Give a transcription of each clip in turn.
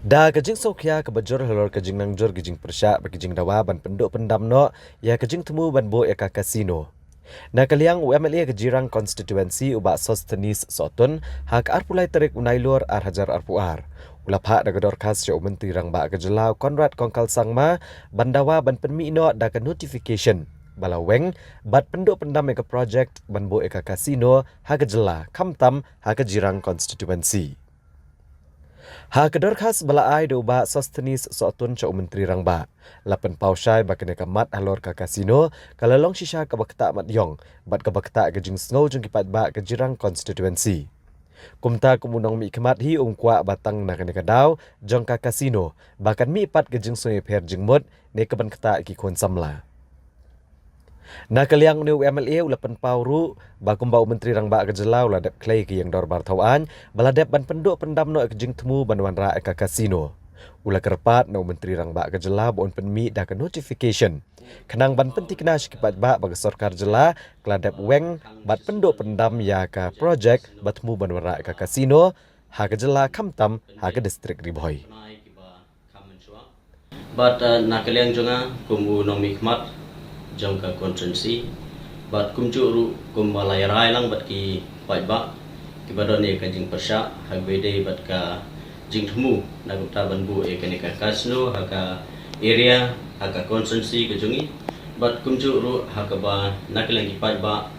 Da kajing sokya ke bajor halor kajing nangjor kajing persyak kajing dawa ban penduk pendam no ya kajing temu ban bo eka kasino. Na kaliang UMLA kejirang konstituensi ubak sostenis sotun hak arpulai terik unailor hajar arpuar. Ulap hak dagador khas yo menteri rang ba kejelau Konrad Kongkal Sangma bandawa ban penmi no da ke notification balaweng bat penduk pendam eka project ban bo eka kasino hak kejela kamtam hak kejirang konstituensi. Ha kedor khas balaai do ba sostenis sotun cho menteri rangba. Lapan pausyai bakene kamat halor ka kasino kalalong shisha ka bakta mat yong bat ka bakta ke jing snow jung kipat ba ke jirang konstituensi. Kumta kumunong mi kemat hi kwa batang na kene kadau jong ka kasino bahkan mi pat ke jing sungai per jing mut ne ke ban kata ki kon samla. Na kaliang ni UMLA ulapan pauru bakum bau menteri rang ba kejelau ladap clay ke yang dor bar tauan baladap ban penduk pendam no kejing temu banwan ra ka kasino. Ula kerpat no menteri rang ba kejelau bon penmi da ke notification. Kenang ban penti kena sikipat ba bagi sorkar jela keladap weng bat penduk pendam ya ka project batmu banwan ra ka kasino ha kejela kamtam ha ke distrik Riboy. But na kaliang jonga kumu nomi khmat jong ka konsensi bat kumjuru kumbalai rai lang bat ki pai ba ki badon e ka jing persya hagbede bat ka jing thmu na gupta banbu e ka ne ka kasno ha ka area ha ka konsensi ka jongi bat kumjuru ha ka ba naklang ki pai ba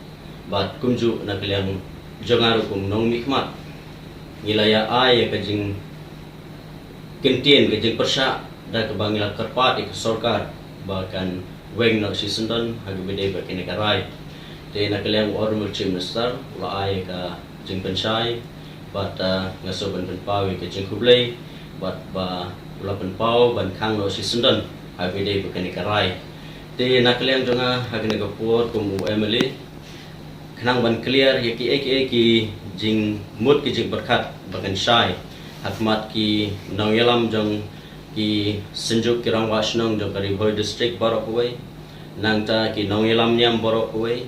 bat kumju naklang jongaru kum nong mikmat ngilaya ai ka jing kentien ka jing persya da ka bangila karpat e ka sarkar bahkan weng nak sisendon hagi bede ba kene karai te nak liang ormul chief minister la ai ka jing pensai bat ngaso ban pawi ke jing kublai bat ba ula pau ban khang no sisendon hagi bede ba kene karai te nak liang jonga hagi ne gopor kum UMLA khnang ban clear ki jing mut ki jing berkat bakan sai hakmat ki nangyalam jong ki senjuk kirang wasnong jong kari Riboy district borok kuwai nangta ki nongilam niam borok kuwai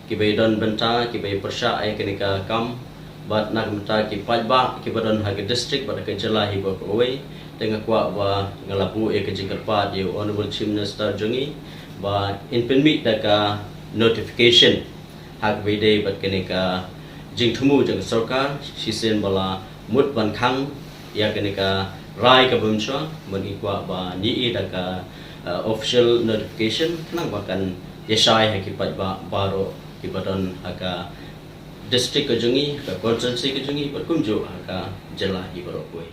ki baydon benta ki bay persya ay kenika kam bat nak benta ki pajba ki badon hagi district bat ke jela hi borok kuwai tengah kwa ba ngalapu e ke jingkerpat yu honorable chief minister jongi ba in permit daka notification hak bede bat kenika jing thumu jong sarkar sisen bala mut ban khang ya kenika rai ka bumswa mani kwa ba ni daka official notification kenang bahkan yesai hakipat ba baro kibadon haka district ke jungi ka konsensi ke jungi berkunjung haka jela ibarokoi.